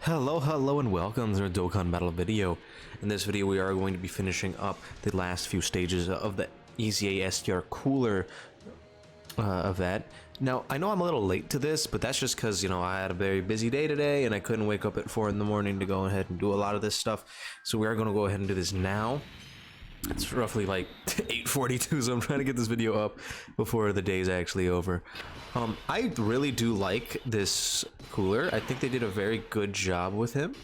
Hello, and welcome to the Dokkan battle video. In this video, we are going to be finishing up the last few stages of the EZA STR cooler of that. Now, I know I'm a little late to this, but that's just because, I had a very busy day today, and I couldn't wake up at 4 in the morning to go ahead and do a lot of this stuff. So we are going to go ahead and do this now. It's roughly like 8:42, so I'm trying to get this video up before the day is actually over. I really do like this cooler. I think they did a very good job with him.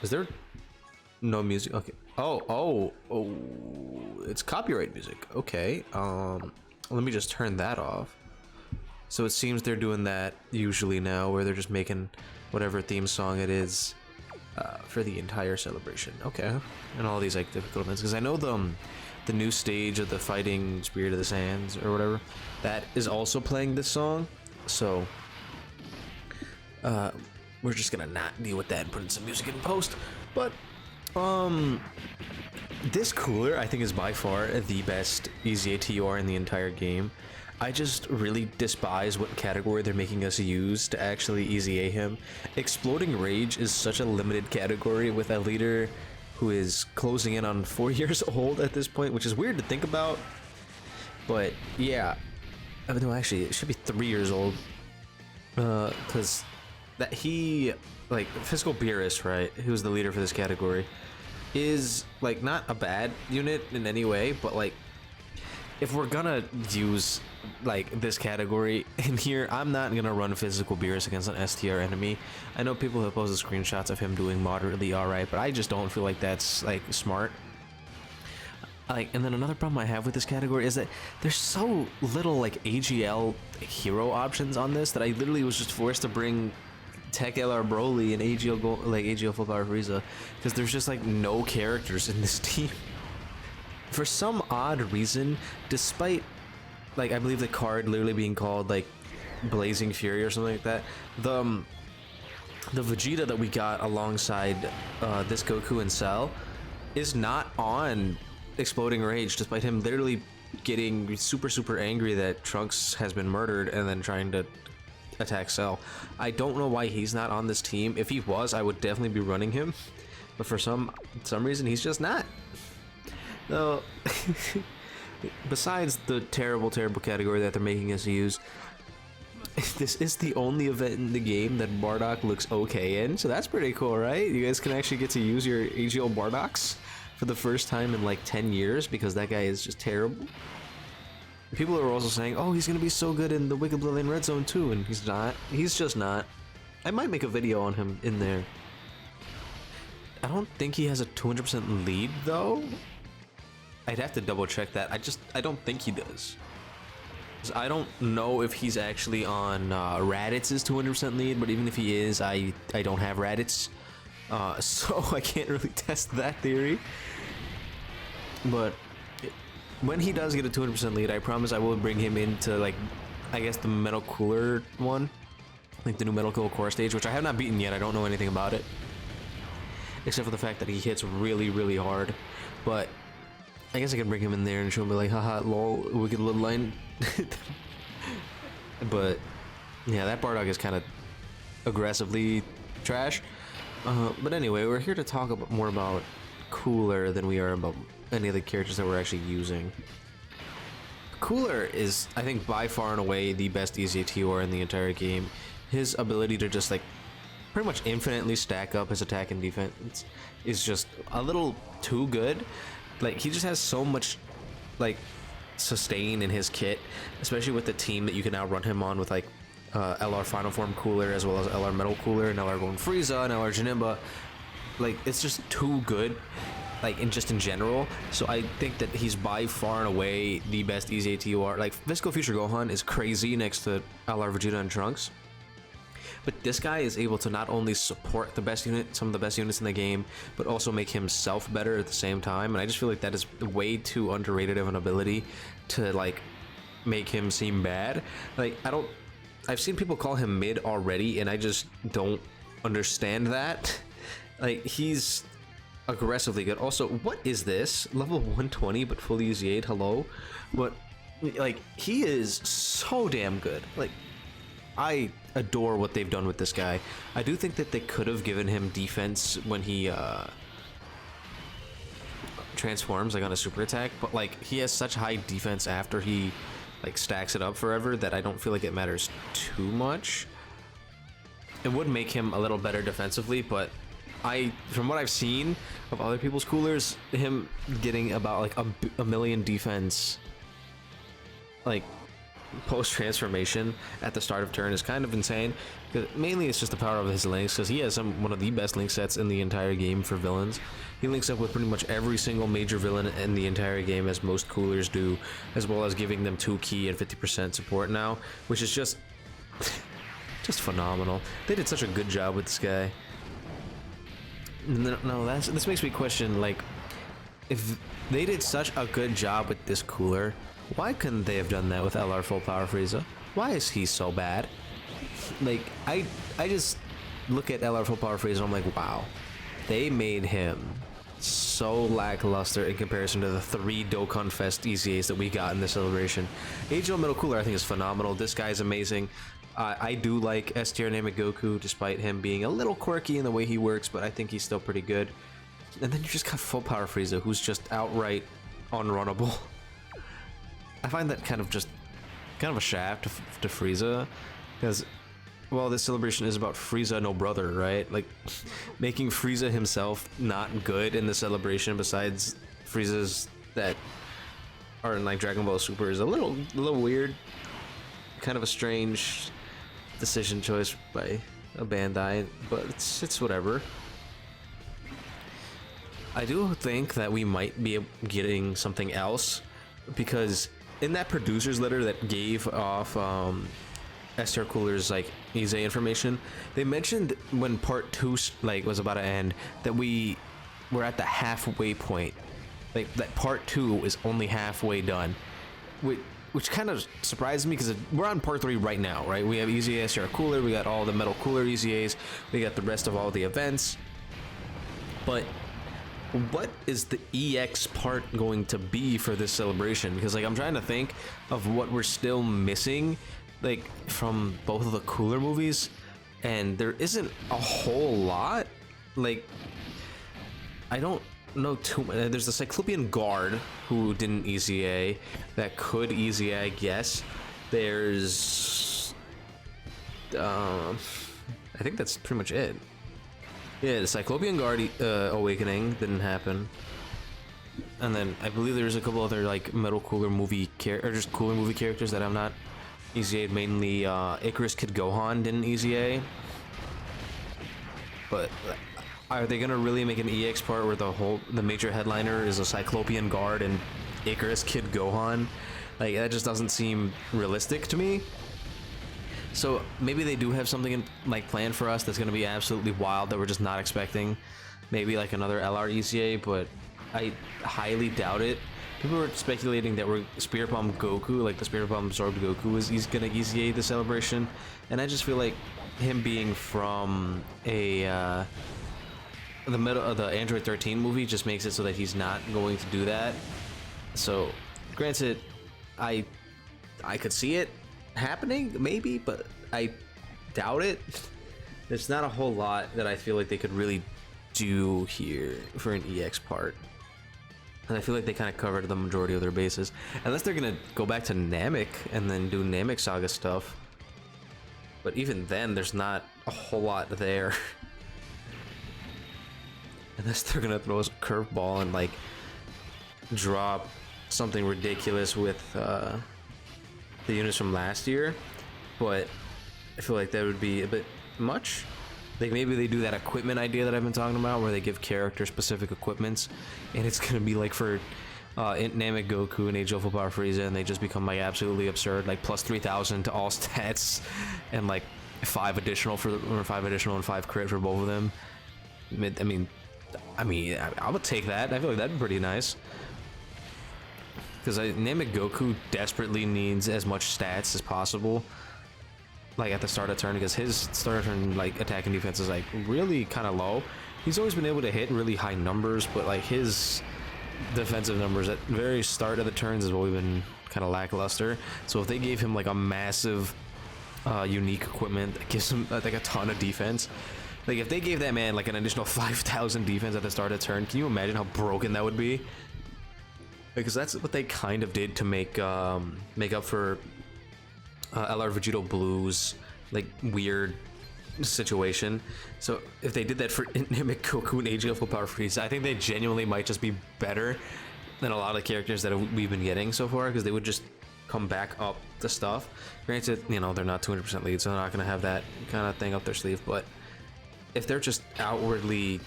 Is there no music? Okay. Oh, it's copyright music. Okay. Let me just turn that off. So it seems they're doing that usually now, where they're just making whatever theme song it is for the entire celebration. Okay. And all these like difficult events, because I know the new stage of the fighting Spirit of the Sands or whatever, that is also playing this song. So we're just gonna not deal with that and put in some music in post. But this cooler I think is by far the best EZA TR in the entire game. I just really despise what category they're making us use to actually EZA him. Exploding Rage is such a limited category with a leader who is closing in on 4 years old at this point, which is weird to think about. But yeah, no, actually it should be 3 years old, because that he, like, Physical Beerus, right, who's the leader for this category, is like not a bad unit in any way, but like if we're gonna use like this category in here, I'm not gonna run Physical Beerus against an STR enemy. I know people have posted screenshots of him doing moderately alright, but I just don't feel like that's like smart. Like, and then another problem I have with this category is that there's so little like AGL hero options on this that I literally was just forced to bring Tech LR Broly and AGL Full Power Frieza, because there's just like no characters in this team. For some odd reason, despite, like, I believe the card literally being called like Blazing Fury or something like that, the Vegeta that we got alongside this Goku and Cell is not on Exploding Rage, despite him literally getting super angry that Trunks has been murdered and then trying to attack Cell. I don't know why he's not on this team. If he was, I would definitely be running him, but for some reason he's just not. No. Besides the terrible category that they're making us use, this is the only event in the game that Bardock looks okay in, so that's pretty cool, right? You guys can actually get to use your AGL Bardocks for the first time in like 10 years, because that guy is just terrible. People are also saying, oh, he's gonna be so good in the Wicked Bloodline Red Zone too, and he's not. He's just not. I might make a video on him in there. I don't think he has a 200% lead though. I'd have to double check that. I don't think he does. I don't know if he's actually on Raditz' 200% lead, but even if he is, I don't have Raditz, so I can't really test that theory. But when he does get a 200% lead, I promise I will bring him into, like, I guess the Metal Cooler one, like the new Metal Cooler Core stage, which I have not beaten yet. I don't know anything about it, except for the fact that he hits really hard. But I guess I can bring him in there and show him, like, haha, lol, Wicked Bloodline. But yeah, that Bardock is kind of aggressively trash. But anyway, we're here to talk more about Cooler than we are about any of the characters that we're actually using. Cooler is, I think, by far and away the best EZA TR in the entire game. His ability to just like pretty much infinitely stack up his attack and defense is just a little too good. Like, he just has so much like sustain in his kit, especially with the team that you can now run him on with like LR Final Form Cooler, as well as LR Metal Cooler, and LR Golden Frieza, and LR Janemba. Like, it's just too good, like, in general. So I think that he's by far and away the best EZA TR. Like, Physical Future Gohan is crazy next to LR Vegeta and Trunks, but this guy is able to not only support the best unit, some of the best units in the game, but also make himself better at the same time. And I just feel like that is way too underrated of an ability to like make him seem bad. Like, I've seen people call him mid already, and I just don't understand that. Like, he's aggressively good. Also, what is this? Level 120 but fully EZA'd, hello? But like, he is so damn good. Like, I adore what they've done with this guy. I do think that they could have given him defense when he transforms like on a super attack, but like he has such high defense after he like stacks it up forever that I don't feel like it matters too much. It would make him a little better defensively, but from what I've seen of other people's coolers, him getting about like a million defense like post transformation at the start of turn is kind of insane. Mainly it's just the power of his links, because he has one of the best link sets in the entire game for villains. He links up with pretty much every single major villain in the entire game, as most coolers do, as well as giving them 2 key and 50% support now, which is just phenomenal. They did such a good job with this guy. No, this makes me question, like, if they did such a good job with this cooler, why couldn't they have done that with LR Full Power Frieza? Why is he so bad? Like, I just look at LR Full Power Frieza and I'm like, wow, they made him so lackluster in comparison to the 3 Dokkan Fest EZAs that we got in the celebration. HL Middle Cooler I think is phenomenal. This guy is amazing. I do like STR Namek Goku, despite him being a little quirky in the way he works, but I think he's still pretty good. And then you just got Full Power Frieza, who's just outright unrunnable. I find that kind of a shaft to Frieza, because, well, this celebration is about Frieza no brother, right? Like, making Frieza himself not good in the celebration, besides Friezas that are in like Dragon Ball Super, is a little weird. Kind of a strange decision choice by a Bandai, but it's whatever. I do think that we might be getting something else, because in that producer's letter that gave off STR Cooler's like EZA information, they mentioned when part 2 like was about to end that we were at the halfway point, like that part 2 is only halfway done, which kind of surprised me, because we're on part 3 right now, right? We have EZA STR Cooler, we got all the Metal Cooler EZAs, we got the rest of all the events, but what is the EX part going to be for this celebration? Because like I'm trying to think of what we're still missing, like from both of the Cooler movies, and there isn't a whole lot. Like, I don't know too much. There's the Cyclopean Guard who didn't EZA, that could EZA, I guess. There's I think that's pretty much it. Yeah, the Cyclopean Guard Awakening didn't happen, and then I believe there's a couple other like Metal Cooler movie or just Cooler movie characters that I'm not EZA'd. Mainly Icarus Kid Gohan didn't EZA, but are they gonna really make an EX part where the major headliner is a Cyclopean Guard and Icarus Kid Gohan? Like, that just doesn't seem realistic to me. So maybe they do have something like planned for us that's going to be absolutely wild that we're just not expecting. Maybe like another LR EZA, but I highly doubt it. People were speculating that Spirit Bomb Goku, like the Spirit Bomb absorbed Goku, he's going to EZA the celebration, and I just feel like him being from the middle of the Android 13 movie just makes it so that he's not going to do that. So, granted, I could see it happening maybe, but I doubt it. There's not a whole lot that I feel like they could really do here for an EX part, and I feel like they kind of covered the majority of their bases, unless they're gonna go back to Namek and then do Namek Saga stuff. But even then, there's not a whole lot there. Unless they're gonna throw us a curveball and like drop something ridiculous with the units from last year, but I feel like that would be a bit much. Like, maybe they do that equipment idea that I've been talking about, where they give character specific equipments, and it's gonna be like for Namek Goku and Age of Full Power Frieza, and they just become like absolutely absurd, like plus 3,000 to all stats, and like 5 additional and 5 crit for both of them. I mean, I would take that. I feel like that'd be pretty nice. Because Namek Goku desperately needs as much stats as possible, like at the start of turn, because his start of turn like attack and defense is like really kind of low. He's always been able to hit really high numbers, but like his defensive numbers at very start of the turns has always been kind of lackluster. So if they gave him like a massive unique equipment that gives him like a ton of defense. Like if they gave that man like an additional 5,000 defense at the start of the turn, can you imagine how broken that would be? Because that's what they kind of did to make up for LR Vegito Blue's like weird situation. So if they did that for Namek Goku and aging of full power freeze, I think they genuinely might just be better than a lot of characters that we've been getting so far, because they would just come back up the stuff. Granted, you know, they're not 200% lead, so they're not going to have that kind of thing up their sleeve, but if they're just outwardly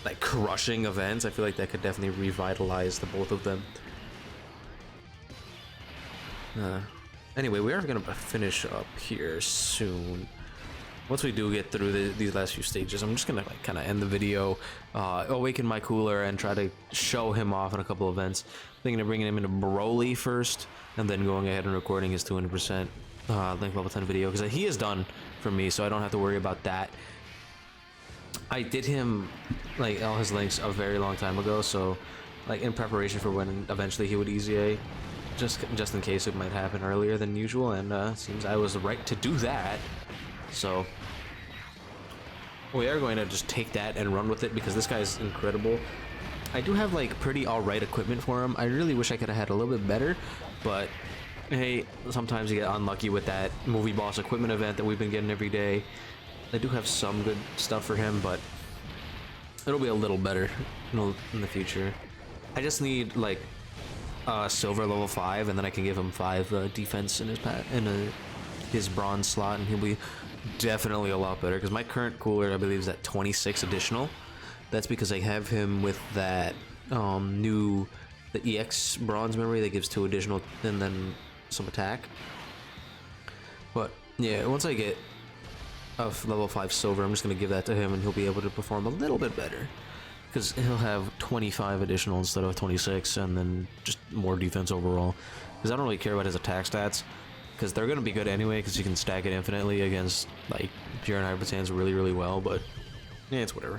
like crushing events, I feel like that could definitely revitalize the both of them. Anyway, we are going to finish up here soon. Once we do get through these last few stages, I'm just gonna like kind of end the video, awaken my cooler, and try to show him off in a couple events. Thinking of bringing him into Broly first, and then going ahead and recording his 200% link level 10 video, because he is done for me, so I don't have to worry about that. I did him like all his links a very long time ago, so like in preparation for when eventually he would EZA, just in case it might happen earlier than usual, and seems I was right to do that. So we are going to just take that and run with it, because this guy's incredible. I do have like pretty alright equipment for him. I really wish I could have had a little bit better, but hey, sometimes you get unlucky with that movie boss equipment event that we've been getting every day. I do have some good stuff for him, but it'll be a little better in the future. I just need like silver level 5, and then I can give him 5 defense in his bronze slot, and he'll be definitely a lot better, because my current cooler I believe is at 26 additional. That's because I have him with that the EX bronze memory that gives 2 additional and then some attack. But yeah, once I get a level 5 silver, I'm just going to give that to him, and he'll be able to perform a little bit better, because he'll have 25 additional instead of 26, and then just more defense overall, because I don't really care about his attack stats, because they're going to be good anyway, because you can stack it infinitely against like pure and hybrid Saiyans really well, but yeah, it's whatever.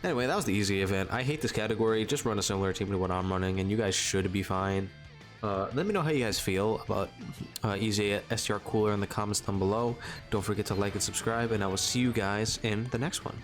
Anyway, that was the easy event. I hate this category. Just run a similar team to what I'm running, and you guys should be fine. Let me know how you guys feel about EZA STR Cooler in the comments down below. Don't forget to like and subscribe, and I will see you guys in the next one.